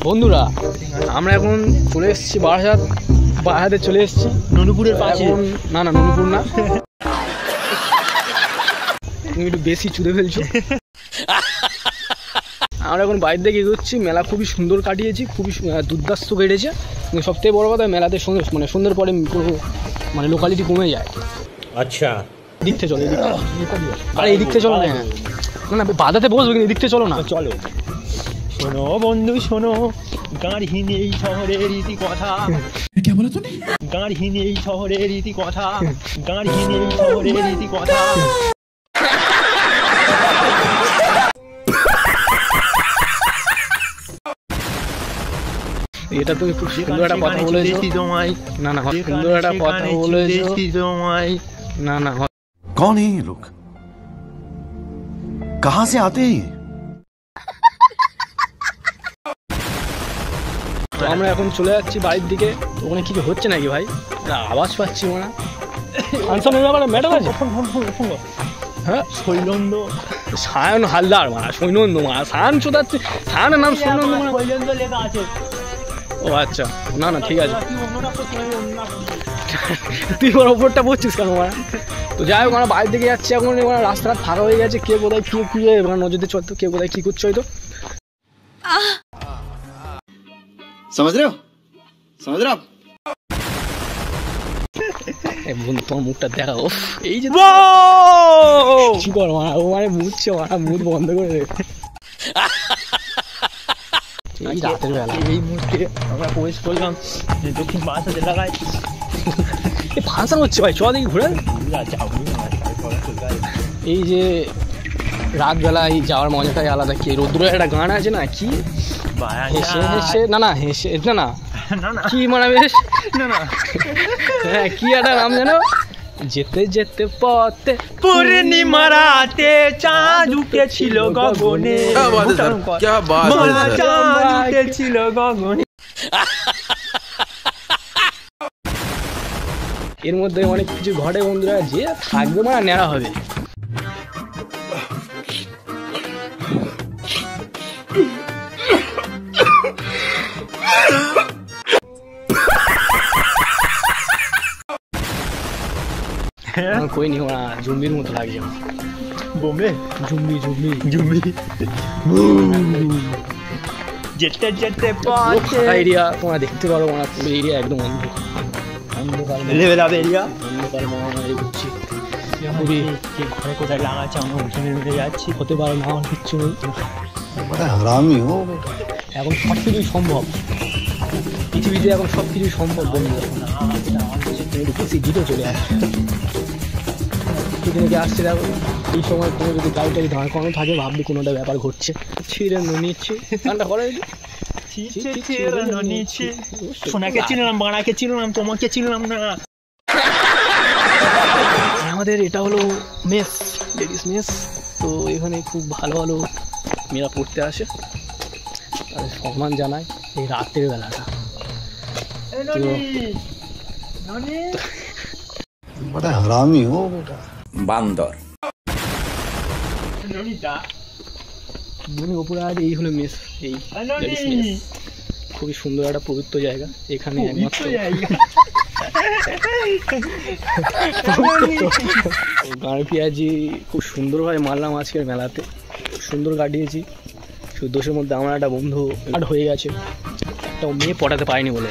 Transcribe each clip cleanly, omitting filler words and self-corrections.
বন্ধুরা আমরা এখন চলে এসেছি বারাসাতে চলে এসেছি নুনুপুরের পাশে। না না নুনুপুর না, তুমি একটু বেশি চুড়ে ফেলছো। আমরা এখন বাইরে থেকে এগোচ্ছি। মেলা খুবই সুন্দর কাটিয়েছি, খুবই দুর্দাস্ত কেটেছে। কিন্তু সবথেকে বড় কথা মেলাতে সন্ধ্যের পরে মানে লোকালিটি কমে যায়। আচ্ছা এদিক থেকে চলো, আরে এদিক থেকে চলো না, না বাধাতে বসবো কিন্তু এদিক থেকে চলো না। চলো শোনো বন্ধু শোনো, গাড়হীন এই শহরের রীতি কথা। কে বলে তুমি? গাড়হীন এই শহরের রীতি কথা, গাড়হীন এই শহরের রীতি কথা। এটা তুমি খুব সুন্দর একটা কথা বলেছো। না না সুন্দর একটা কথা বলেছো। না না कौन है ये लोग, कहां से आते हैं? তো আমরা এখন চলে যাচ্ছি বাড়ির দিকে। ওখানে কিছু হচ্ছে নাকি ভাই? আওয়াজ পাচ্ছি না। ফাংশনের ব্যাপারে ম্যাডাম আছে? হ্যাঁ শৈলন্দ সায়ন হালদার মারা, সৈনন্দ মারা, সায়ন চোদাচ্ছে। সায়নের নাম সৈনন্দ মারা লেখা আছে। ও আচ্ছা, না না ঠিক আছে। তুই ওর ওপরটা বলছিস কেন মারা? তো যাই হোক আমরা বাইরের দিকে যাচ্ছি এখন। রাস্তাটা ফাঁকা হয়ে গেছে, কে কোথায় কি কি নজর দিয়ে চলতো, কে কোথায় কি করছে হয়তো। समझ रहे हो, समझ रहे हो आप? বন্ধু তোমার মুখটা দেখাও। এই যে কি কর মারা, ও মানে মুছছে মারা, মুখ বন্ধ করে দে। এই রাতের বেলা এই মুহূর্তে আমরা প্রবেশ করলাম দক্ষিণ বারাসাত এলাকায়। ফাংশন হচ্ছে ভাই, চ দেখি ঘুরে। এই যে রাতবেলায় যাওয়ার মজাটাই আলাদা। কি রৌদ্রের একটা গান আছে না, কি হেসে হেসে, না না হেসে না না কি মানে বেশ না না হ্যাঁ কি একটা নাম যেন, যেতে যেতে পথে পূর্ণিমা রাতে চাঁদ উঠেছিল গগনে। क्या बात है, চাঁদ উঠেছিল গগনে। এর মধ্যে অনেক কিছু ঘটে বন্ধুরা, যে থাকবে মানে নেড়া হবে। কই নি ওরা জম্বির মতো লাগছে। বোম্বে জম্বি জম্বি জুম্বি যেতে যেতে পথে এরিয়া তোমরা দেখতে পারো না, পুরো এরিয়া একদম অন্ধকার লেভেল আপ এরিয়া। অন্ধকার মহামারী করছি। খুবই কে ঘরে কোথায় লাগাচ্ছে আমরা উঠে নেমে যাচ্ছি। হতে পারে না, আমার কিচ্ছু নেই। बड़ा हरामी हो बेटा। এখন সব কিছুই সম্ভব পৃথিবীতে, এখন সব কিছুই সম্ভব বন্ধুরা। বেশি জিতে চলে আসছে, থেকে আসছে। দেখো এই সময় কোনো যদি গাড়ি টাড়ি দাঁড় করানো থাকে ভাবলি কোনোটা ব্যাপার ঘটছে। ছিঁড়ে নিচ্ছি গানটা করে সোনাকে চিনলাম, বাড়াকে চিনলাম, তোমাকে চিনলাম না। আমাদের এটা হলো মেস, লেডিস মেস। তো এখানে খুব ভালো ভালো মেয়েরা পড়তে আসে, তাদের সম্মান জানায় এই রাতের বেলাটা। बड़ा हरामी हो बेटा। বান্দর উপরে আর এই হলো মেস, এই লেডিস মেস। খুবই সুন্দর একটা পবিত্র জায়গা। এখানে একমাত্র গাঁড় পেঁয়াজি খুব সুন্দরভাবে মারলাম আজকের মেলাতে, সুন্দর কাটিয়েছি। শুধু দোষের মধ্যে আমার একটা বন্ধু আট হয়ে গেছে, একটা মেয়ে পটাতে পারিনি বলে।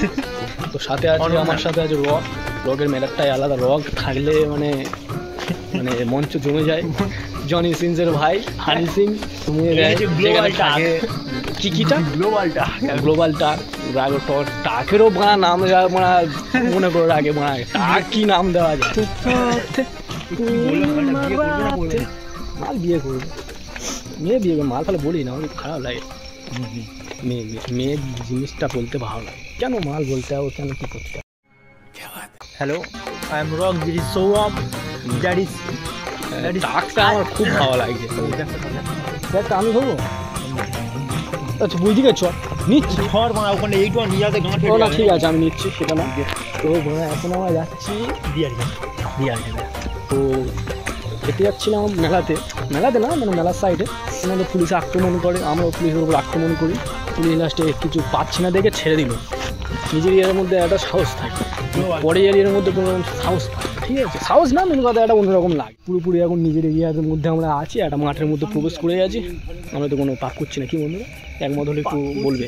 তো সাথে আছে আমার সাথে আছে রগের মেলাটাই আলাদা। রগ থাকলে মানে মানে মঞ্চ জমে যায়। জনি সিংসের ভাই হানি সিং থাকে কি কিটা গ্লোবাল টাক। টাকেরও বানা নাম বানা মনে করে আগে বানা টাক কি নাম দেওয়া যায়। মাল বিয়ে করবে, মেয়ে বিয়ে করবে, মাল তাহলে বলি না, অনেক খারাপ লাগে। মেয়ে জিনিসটা বলতে ভালো লাগে, কেন মাল বলতে হবে, কেন কি করতে হবে। Hello, I am Rock, this is Sourav, that is টাকটা আমার খুব ভালো লাগছে। একটা আমি হবো, আচ্ছা বুঝি গেছ নিচ্ছি ঝড় মারা ওখানে এইটু নিয়ে আসে গাঁট। না ঠিক আছে আমি নিচ্ছি, সেটা না। তো এখন আমরা যাচ্ছি বিয়ার। তো যেতে যাচ্ছিলাম মেলাতে না মানে মেলার সাইডে। আমাদের পুলিশ আক্রমণ করে, আমরাও পুলিশের উপর আক্রমণ করি। পুলিশ লাস্টে কিছু পাচ্ছি না দেখে ছেড়ে দিল। নিজের এরিয়ার মধ্যে একটা সাহস থাকে, পরের এরিয়ার মধ্যে কোনো সাহস থাকে, ঠিক আছে? সাহস না, মেন কথা একটা অন্যরকম লাগে। পুরোপুরি এখন নিজের এরিয়ার মধ্যে আমরা আছি, একটা মাঠের মধ্যে প্রবেশ করে আছি। আমরা তো কোনো পাপ করছি না, কি বন্ধুরা? একমত হলে একটু বলবে।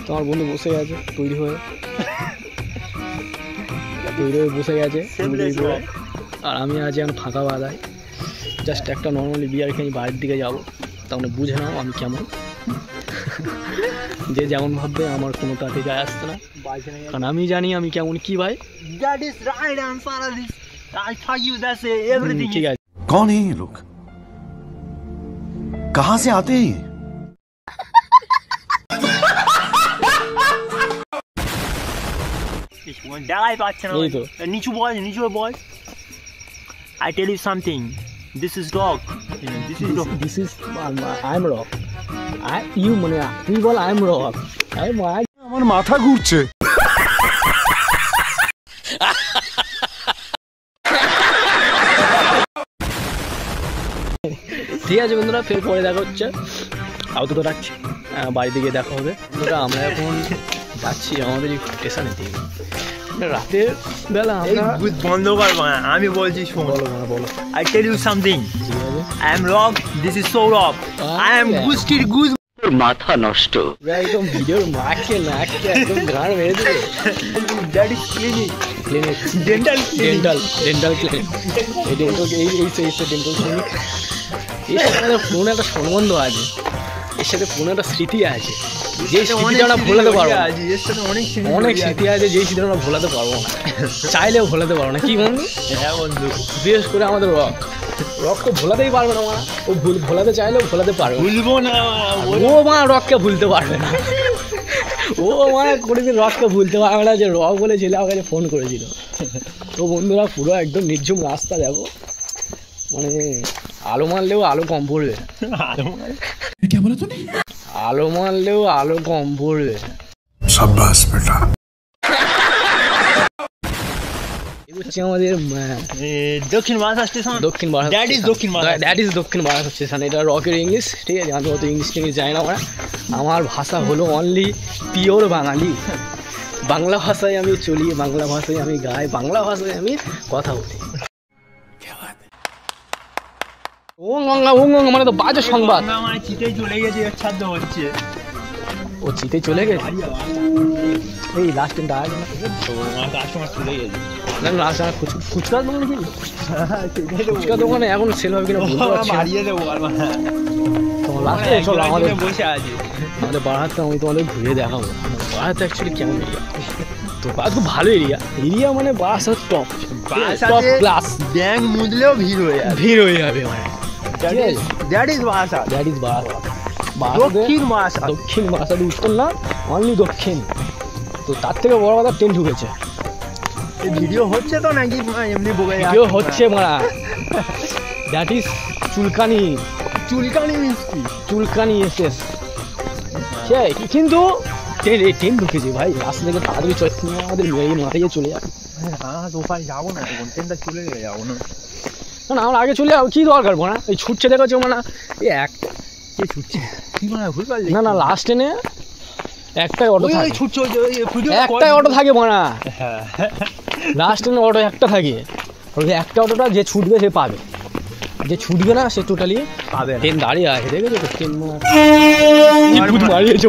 তোমার বন্ধু বসে গেছে তৈরি হয়ে বসে গেছে, আর আমি আছি এখন ফাঁকা বাদায়। জাস্ট একটা নর্মালি বিয়ার খেয়ে বাড়ির দিকে যাবো, তাহলে বুঝে নাও আমি কেমন। যে যেমন ভাববে আমার কোনো তাতে যায় আসছে না, কারণ আমি জানি আমি কেমন। কি ভাই? ঠিক আছে। कौन है ये लोग, कहां से आते हैं? ডালাই পাচ্ছে না, এই তো। নিচু বল। I tell you something, this is dog, This is I'm rock. You মানে তুই বল I'm rock. আমার মাথা ঘুরছে। ঠিক আছে বন্ধুরা, ফের পরে দেখা হচ্ছে। আপাতত রাখছি, বাড়ি দিকে দেখা হবে। বন্ধুরা আমরা এখন যাচ্ছি আমাদের স্টেশনের দিকে। রাতের বেলা আমরা বন্ধ কর, আমি বলছি শোন। বলো। I tell you something, I am Rock, this is so Rock, I am Gustiর গুজ। মাথা নষ্ট, একদম ভিডিওর মাকে নাকে একদম গান মেরে দেবে। That is clinic, dental clinic. এই ডেন্টাল ক্লিনিক। এর সাথে আমাদের পুরনো একটা সম্বন্ধ আছে, এর সাথে পুরনো একটা স্মৃতি আছে, যেই স্মৃতিটা আমরা ভোলাতে পারবো না। অনেক স্মৃতি আছে যেই স্মৃতি আমরা ভোলাতে পারবো না, চাইলেও ভোলাতে পারবো না। কি বন্ধু? হ্যাঁ বন্ধু, বিশেষ করে আমাদের রক তো ভোলাতেই পারবে না। ও ভোলাতে চাইলেও ভোলাতে পারবে, ভুলবো না। ও রককে ভুলতে পারবে না। ও কোনোদিন রককে ভুলতে পারবে না যে রক বলে ছেলে আমার কাছে ফোন করেছিল। তো বন্ধুরা পুরো একদম নির্ঝুম রাস্তা, দেখো মানে আলো মারলেও আলো কম পড়বে, আলো মারলেও আলো কম পড়বে। शाबाश बेटा। আমাদের দক্ষিণ বারাসাত স্টেশন, দক্ষিণ বারাসাত, দ্যাট ইজ দক্ষিণ বারাসাত স্টেশন। এটা রকের ইংলিশ, ঠিক আছে? আমি অত ইংলিশ টিংলিশ জানি না। আমার ভাষা হলো অনলি পিওর বাঙালি। বাংলা ভাষায় আমি চলি, বাংলা ভাষায় আমি গাই, বাংলা ভাষায় আমি কথা বলি। মানে তো বাজে সংবাদ। আমার চিতেই চলে গেছে, ছাদ্য হচ্ছে। ও চিতে চলে গেছে, এই লাস্ট টাইমটা আগে কাস্টমার চলে গেছে। না লাস্ট টাইম ফুচকার দোকানে কি, ফুচকার দোকানে এখন সেল হবে কিনা বলতে পারছি না। হারিয়ে দেবো আর তোমার লাস্টে চলো আমাদের বসে আছে। আমাদের বারাহাতটা আমি তোমাদের ঘুরিয়ে দেখাবো। বারাহাত অ্যাকচুয়ালি কেমন এরিয়া? তো বারাহাত খুব ভালো এরিয়া মানে বারাসাত টপ ক্লাস। ব্যাংক মুদলেও ভিড় হয়ে যাবে মানে। দ্যাট ইজ বারাসাত, দক্ষিণ বারাসাত, উত্তর না, অনলি দক্ষিণ। তো তার থেকে বড় কথা ট্রেন ঢুকেছে। ভিডিও হচ্ছে তো নাকি এমনি ভিডিও হচ্ছে মারা। দ্যাট ইজ চুলকানি মিষ্টি, চুলকানি এসেস। কিন্তু ট্রেন ঢুকেছে ভাই, রাস্তা থেকে তাড়াতাড়ি আমাদের মাথায় চলে যাবে। হ্যাঁ তো ওপারে যাবো না, ট্রেনটা চলে গেলে যাবো না। না আমরা আগে চলে যাবো, কি দরকার না? এই ছুটছে দেখেছো মানে, এই একটা ছুটছে কি মানে ভুল পারলি? না লাস্ট ট্রেনে একটাই অটো থাকে, ছুটছে একটাই অটো থাকে মানা। লাস্ট ট্রেনে অটো একটা থাকে, ওই একটা অটোটা যে ছুটবে সে পাবে, যে ছুটবে না সে টোটালি পাবে। ট্রেন দাঁড়িয়ে আছে, দেখেছো তো? ট্রেন মারিয়েছে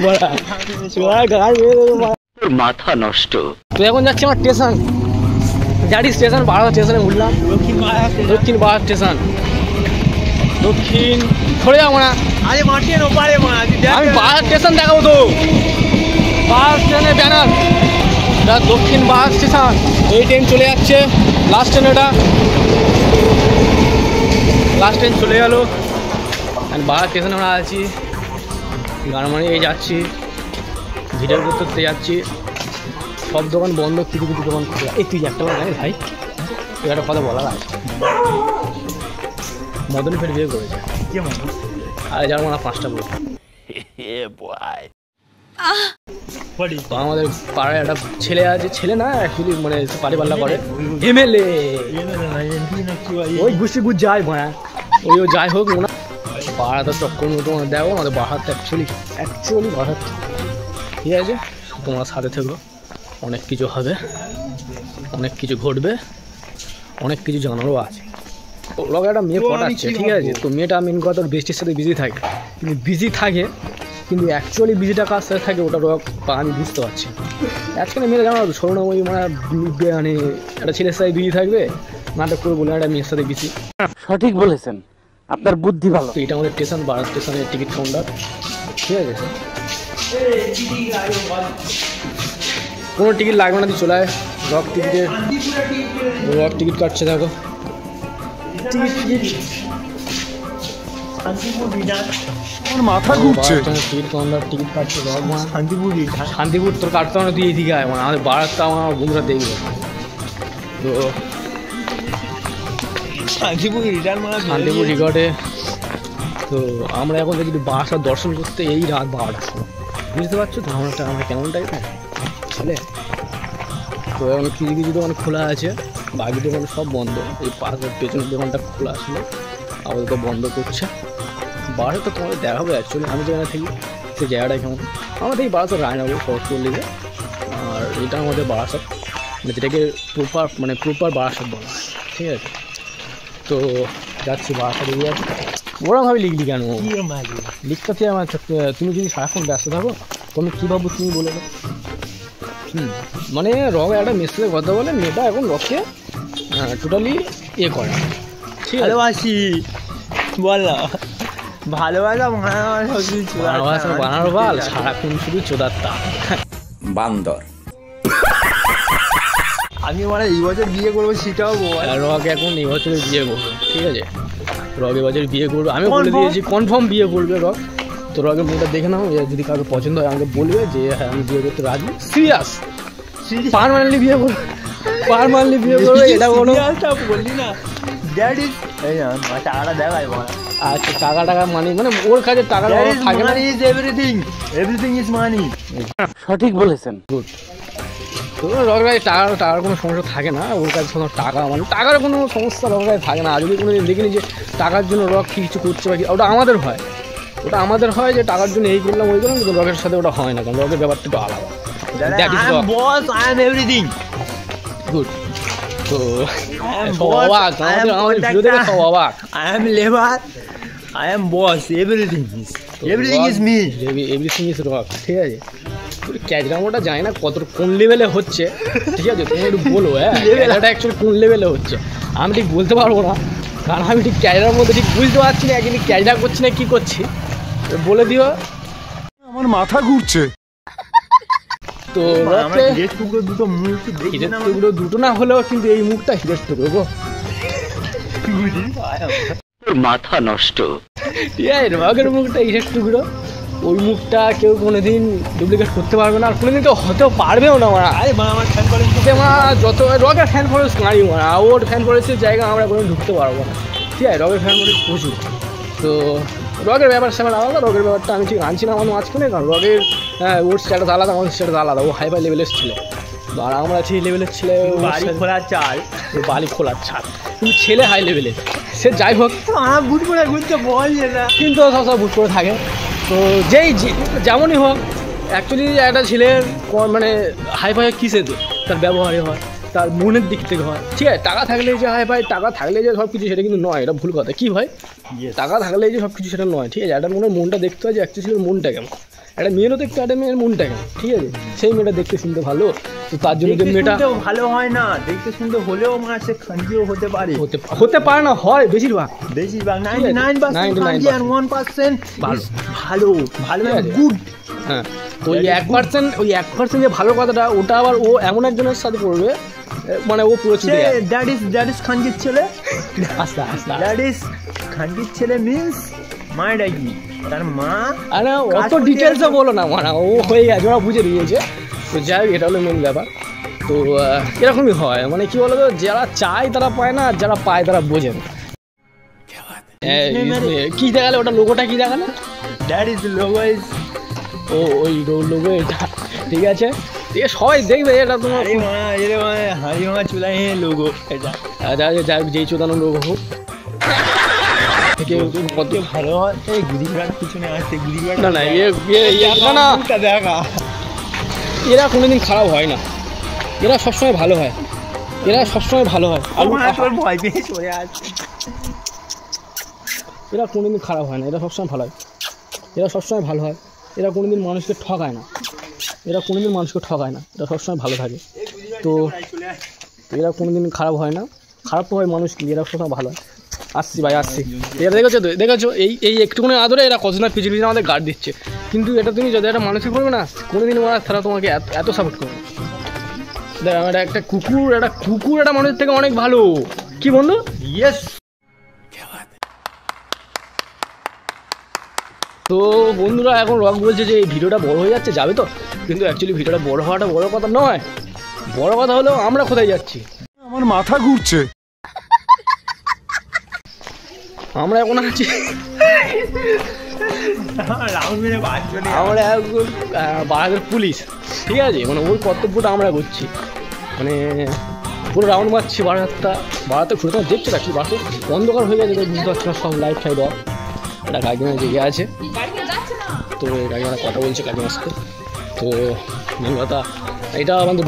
মাথা নষ্ট। তো এখন যাচ্ছি আমার station, that is station Barasat স্টেশনে উঠলাম। দক্ষিণ বারাসাত স্টেশন, দক্ষিণ সরে যাবো না। আরে মাটির ওপারে আমি বারাসাত স্টেশন দেখাবো তো, বারাসাত স্টেশনের ব্যানার, দক্ষিণ বারাসাত স্টেশন। এই ট্রেন চলে যাচ্ছে, লাস্ট ট্রেন এটা, লাস্ট ট্রেন চলে গেল। বারাসাত স্টেশনে আমরা আছি, গান মারিয়ে যাচ্ছি, ভিডিও করতে যাচ্ছি। সব দোকান বন্ধ, কিছু কিছু দোকান খোলা। এই তুই একটা কথা জানিস ভাই, তুই একটা কথা বলার আছে। মদন ফের বিয়ে করেছে, আরে যার মানে 5টা বই। তো আমাদের পাড়ায় একটা ছেলে আছে, ছেলে না অ্যাকচুয়ালি মানে পারি পাল্লা করে, MLA ওই গুছি গুজ যায় ভাড়া, ওই যাই হোক বাড়াতে চক্কর মতো তোমরা দেখো আমাদের বাড়াতে অ্যাকচুয়ালি বাড়াতে, ঠিক আছে? তোমার সাথে থেকো, অনেক কিছু হবে, অনেক কিছু ঘটবে, অনেক কিছু জানারও আছে। লোক একটা মেয়ে পটাচ্ছে, ঠিক আছে? তো মেয়েটা মেন কথা ওর বৃষ্টির সাথে বিজি থাকে, কিন্তু বিজি থাকে কিন্তু অ্যাকচুয়ালি বিজিটা কার সাথে থাকে ওটা রক আমি বুঝতে পারছি। আজকাল মেয়েরা জানো স্বর্ণময়ী মানে একটা ছেলের সাথে বিজি থাকবে, নাটক করে বলে একটা মেয়ের সাথে বিজি। সঠিক বলেছেন, আপনার বুদ্ধি ভালো। তো এটা আমাদের স্টেশন, বারাত স্টেশনের টিকিট কাউন্টার, ঠিক আছে? কোনো টিকিট লাগবে না, তুই চলে আয়। রক টিকিট কাটছে, দেখো আমার মাথা ঘুরছে। টিকিট কাউন্টার টিকিট কাটছে রক। শান্তিপুর তোর কাটতে হবে না, তুই এদিকে আয়, মানে আমাদের বারাতটা আমার বন্ধুরা দেখবে। তো শান্তিপুর রিগর্ডে তো আমরা এখন দেখি বারাসাত দর্শন করতে এই রাত 12টার সময়, বুঝতে পারছো তো আমরা কেমন টাইপে ছেলে। তো এখন কিছু কিছু দোকান খোলা আছে, বাকি দোকান সব বন্ধ। এই পাশের পেছনের দোকানটা খোলা ছিল, আপাতত বন্ধ করছে। বারাসাত তো তোমাদের দেখাবো অ্যাকচুয়ালি আমি যেখানে থাকি সেই জায়গাটা কেমন। আমাদের এই বারাসাত রায়নগর শরৎপল্লীতে, আর এটা আমাদের বারাসাত, যেটাকে প্রপার বারাসাত বলা হয়, ঠিক আছে? তো যাচ্ছি বারাসাত এরিয়া। ওরমভাবে লিখলি কেন? লিখতে চাই আমার, তুমি যদি সারাক্ষণ ব্যস্ত থাকো তুমি কী ভাবো তুমি বলে দাও। মানে রক একটা মেয়ের সাথে কথা বলে, মেয়েটা এখন রককে টোটালি করে, ঠিক আছে? ভালোবাসি বল না, ভালোবাসা বানানো বাল সারাক্ষণ শুধু চোদারটা বান্দর। আমি মানে এই বছর বিয়ে করবো সেটাও রক এখন এই বছরে বিয়ে করবে, ঠিক আছে? রক এবছর বিয়ে করবে, আমি বলে দিয়েছি কনফার্ম বিয়ে করবে রক। তো রকের মেয়েটা দেখে নাও, যদি কারোর পছন্দ হয় আমাকে বলবে যে হ্যাঁ আমি বিয়ে করতে রাজি, সিরিয়াস পার্মানেন্টলি বিয়ে করবে, এটা কোনো বললি না। টাকাটা দেখাই বল। আচ্ছা টাকা মানে ওর কাছে টাকা থাকে না, এভরিথিং ইজ মানি। সঠিক বলেছেন। গুড। তো রকের কাছে টাকার কোনো সমস্যা থাকে না, ওর কাছে কোনো টাকা মানে টাকার কোনো সমস্যা রকের কাছে থাকে না। আর যদি কোনো দিন দেখিনি যে টাকার জন্য রক কিছু করছে বা ওটা আমাদের হয়, যে টাকার জন্য এই করলাম ওই করলাম, কিন্তু রকের সাথে ওটা হয় না, কারণ রকের ব্যাপারটা একটু আলাদা। গুড। তো সব অবাক, আমাদের ভিডিও দেখে সব অবাক। I am labor, I am boss, everything is me. Everything is rock, ঠিক আছে? ক্যাজরামোটা জানি না কোন লেভেলে হচ্ছে, ঠিক আছে? তুমি একটু বলো হ্যাঁ ক্যাজরাটা অ্যাকচুয়ালি কোন লেভেলে হচ্ছে, আমি ঠিক বলতে পারবো না, কারণ আমি ঠিক ক্যাজরার মধ্যে ঠিক বুঝতে পারছি না একদিন ক্যাজরা করছি না কী করছি, বলে দিও। আমার মাথা ঘুরছে। তো দুটো না হলেও কিন্তু এই মুখটা হিরের টুকরো গো, মাথা নষ্ট। ঠিক আছে? রকের মুখটা হিরের টুকরো, ওই মুখটা কেউ কোনোদিন ডুপ্লিকেট করতে পারবে না, আর কোনোদিন কেউ হতেও পারবেও না। আমার ফ্যান ফলোয়ার্স যত রকের ফ্যান ফলোয়ার্স গাড়ি মারা, ওর ফ্যান ফলোয়ার্সের জায়গা আমরা কোনো ঢুকতে পারবো না, ঠিক আছে? রকের ফ্যান ফলোয়ার্স প্রচুর। তো রকের ব্যাপার সেবার আলাদা, রকের ব্যাপারটা আমি ঠিক আনছি না আমাদের মাঝখানে, কারণ রকের ওর স্ট্যাটাস আলাদা, আমাদের স্ট্যাটাস আলাদা। ও হাইফাই লেভেলের ছেলে, আর আমরা আছি এই লেভেলের ছেলে, বাড়ি খোলার চাল, বালি খোলার ছাদ, কিন্তু ছেলে হাই লেভেলের। সে যাই হোক, আমার বুট করে ঘুরতে বল না, কিন্তু সব বুট করে থাকে। তো যেমনই হোক অ্যাকচুয়ালি একটা ছেলের মানে হাইফাই কিসেতে তার ব্যবহারে হয়, তার মনের দিক থেকে হয়, ঠিক আছে? টাকা থাকলে যে হাইফাই, টাকা থাকলে যে সব কিছু সেটা কিন্তু নয়, এটা ভুল কথা। কী ভাই? টাকা থাকলে যে সব কিছু সেটা নয়, ঠিক আছে? একটা মনটা দেখতে হয় যে একটা ছেলের মনটা কেমন, একটা মেয়েরও দেখতে একটা মেয়ের মনটা কেমন, ঠিক আছে? সেই মেয়েটা দেখতে শুনতে ভালো, তো তার জন্য যে মেয়েটা ভালো হয় না, দেখতে শুনতে হলেও মানে সে খানজিও হতে পারে, হতে পারে না, হয় বেশিরভাগ 99% ভালো গুড। হ্যাঁ, তো ওই 1% যে ভালো কথাটা, ওটা আবার ও এমন একজনের সাথে করবে মানে ও পুরো চুদে যাবে। দ্যাট ইজ খানজির ছেলে, আস্তে দ্যাট ইজ খানজির ছেলে মিন্স মায়ের কি তার মা। আরে অত ডিটেলসও বলো না, মানে ও হয়ে গেছে, ওরা বুঝে দিয়েছে। তো যাই হোক, এটা হলো মেন ব্যাপার। তো এরকমই হয়, মানে কি বলো তো, যারা চায় তারা পায় না, আর যারা পায় তারা বোঝে না। কি দেখালে ওটা, লোগোটা কি দেখালে? দ্যাট ইজ লোগো ইজ ওই লোগো এটা, ঠিক আছে? সবাই দেখবে এটা তোমার হাড়ি ভাঙা চুলাই লোগো এটা, যাই যেই চোদানো লোগো হোক, কেউ কত ভালো হয় এই গুদিঘাট পিছনে আসছে গুদিঘাট না না না না দেখা এরা কোনোদিন খারাপ হয় না, এরা সবসময় ভালো হয়, এরা সবসময় ভালো হয়। ভয় পেয়ে চলে আসছে। এরা কোনোদিন খারাপ হয় না, এরা সবসময় ভালো হয়, এরা সবসময় ভালো হয়, এরা কোনোদিন মানুষকে ঠকায় না, এরা কোনোদিন মানুষকে ঠকায় না, এরা সবসময় ভালো থাকে। তো এরা কোনোদিন খারাপ হয় না, খারাপ তো হয় মানুষ, কিন্তু এরা সবসময় ভালো হয়। আসছি ভাই আসছি, এরা দেখেছো এই একটুখানি আদরে এরা কত না পিছনে পিছনে আমাদের গার্ড দিচ্ছে, কিন্তু এটা তুমি যদি একটা মানুষকে করবে না কোনোদিন তারা তোমাকে এত সাপোর্ট করবে না। দেখ আমার একটা কুকুর একটা মানুষের থেকে অনেক ভালো, কি বন্ধু? ইয়েস। তো বন্ধুরা এখন রক বলছে যে এই ভিডিওটা বড় হয়ে যাচ্ছে, যাবে তো, কিন্তু অ্যাকচুয়ালি ভিডিওটা বড় হওয়াটা বড় কথা নয়, বড় কথা হলো আমরা কোথায় যাচ্ছি। আমার মাথা ঘুরছে। আমরা এখন আছি আমরা এখন বারাদের পুলিশ, ঠিক আছে, মানে ওই কর্তব্যটা আমরা করছি, মানে পুরো রাউন্ড মারছি বারাতে ঘুরে। তোমার দেখছো অ্যাকচুয়ালি বারাতে অন্ধকার হয়ে গেছে, বুঝতে পারছি না, সব লাইট ফাইট অফ। একটা কাকিমা জেগে আছে, তো কাকিমা কথা বলছে কাকিমার সাথে। তো মেন কথা এটা আমাদের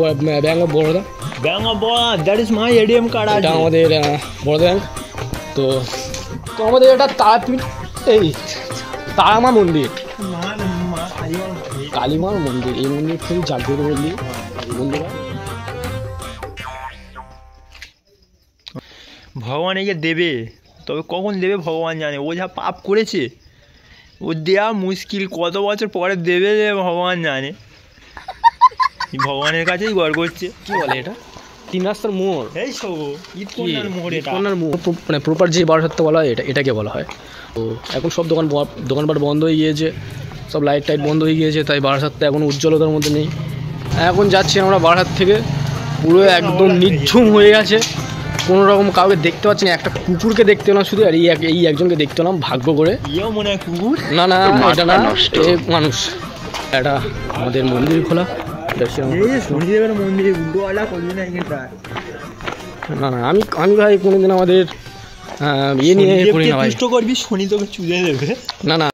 bank of Baroda, that is my ATM card. এটা আমাদের বরোদা ব্যাঙ্ক। তো আমাদের এটা তারাপীঠ, এই তারামা মন্দির, কালীমার মন্দির, এই মন্দির খুবই জাগ্রত মন্দির বন্ধুরা। ভগবান একে দেবে, তবে কখন দেবে ভগবান জানে। ও যা পাপ করেছে ও দেওয়া মুশকিল, কত বছর পরে দেবে ভগবান জানে। ভগবানের কাছেই গড় করছে। কি বলে এটা? 3 রাস্তার মোড়, এই সব ঈদকন্যার মোড়, এটা মানে প্রপার যে বারাসাতটা বলা হয় এটাকে বলা হয়। তো এখন সব দোকানপাট বন্ধ হয়ে গিয়েছে, সব লাইট টাইট বন্ধ হয়ে গিয়েছে, তাই বারাসাতটা এখন উজ্জ্বলতার মধ্যে নেই। এখন যাচ্ছি আমরা বারাসাত থেকে, পুরো একদম নিঝুম হয়ে গেছে, কোনো রকম কাউকে দেখতে পাচ্ছি না, একটা কুকুরকে দেখতে পেলাম শুধু, আর এই একজনকে দেখতে পেলাম ভাগ্য করে। ইয়েও মনে হয় কুকুর, না না এটা না, মানুষ। এটা আমাদের মন্দির খোলা, শনিদেবের মন্দিরে উল্টোওয়ালা করবি না এখানটা। না না আমি ভাই কোনোদিন আমাদের ইয়ে নিয়ে করি না ভাই, তুষ্ট করবি শনি তোকে চুদে দেবে। না না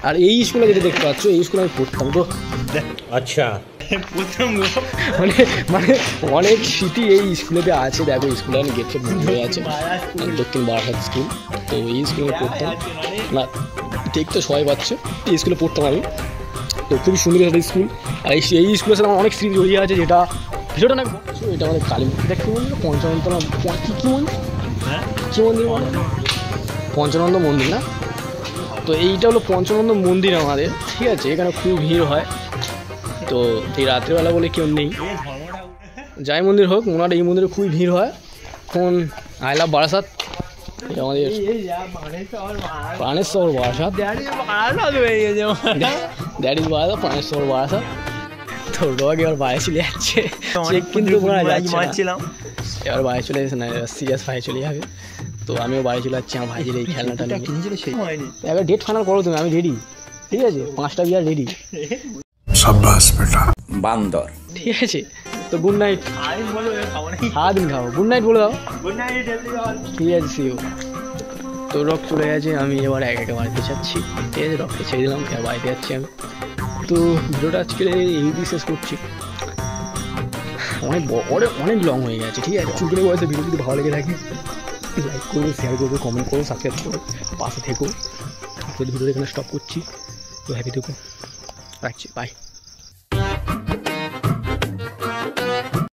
আর এই স্কুলে যেটা দেখতে পাচ্ছ, এই স্কুলে আমি পড়তাম তো। আচ্ছা প্রথম মানে অনেক স্মৃতি এই স্কুলেতে আছে। দেখো স্কুলে অনেক গেটে বন্ধ হয়ে আছে, দক্ষিণ বারাসাত স্কুল। তো এই স্কুলে পড়তাম না, ঠিক তো সবাই পাচ্ছে, এই স্কুলে পড়তাম আমি। তো খুবই সুন্দর একটা স্কুল, আর এই স্কুলের সাথে আমার অনেক স্মৃতি জড়িয়ে আছে, যেটা ভিডিওটা অনেক বড়। এটা আমাদের কালী মন্দির, কি মন্দির? পঞ্চানন্দনা কি মন্দির, কী মন্দির বলে? পঞ্চানন্দ মন্দির না? তো এইটা হলো পঞ্চানন্দ মন্দির আমাদের, ঠিক আছে। এখানে খুব ভিড় হয়, তো এই রাত্রিবেলা বলে কেউ নেই, যাই মন্দির হোক ওনার এই মন্দিরে খুবই ভিড় হয়। এখন আই লাভ বারাসাত, এটা আমাদের প্রাণেশ্বর বারাসাত, দ্যাট ইজ বারাসাত, প্রাণেশ্বর বারাসাত। তো রোগ এবার বাইরে চলে যাচ্ছে, কিন্তু এবার বাইরে চলে যাচ্ছে না, সিরিয়াস বাইরে চলে যাবে। তো আমিও বাড়ি চলে যাচ্ছি, আমার ভাইজির এই খেলনাটা নিয়ে। এবার ডেট ফাইনাল করো তুমি, আমি রেডি, ঠিক আছে, 5টা বিয়ার রেডি। সাব্বাস বেটা বান্দর, ঠিক আছে। তো গুড নাইট, সারাদিন খাবো, গুড নাইট বলে দাও, ঠিক আছে, সিও। তো রক চলে গেছে, আমি এবার একা বাড়িতে যাচ্ছি, ঠিক আছে, রককে ছেড়ে দিলাম, এবার বাড়িতে যাচ্ছি আমি। তো ভিডিওটা আজকে এই শেষ করছি, অনেক লং হয়ে গেছে, ঠিক আছে। চুপড়ে বয়সে ভিডিও যদি ভালো লেগে থাকে লাইক করবে, শেয়ার করবে, কমেন্ট করো, সাবস্ক্রাইব করো, পাশে থেকো। ভিডিওটা এখানে স্টপ করছি, তো হ্যাপি থেকো, রাখছি, বাই।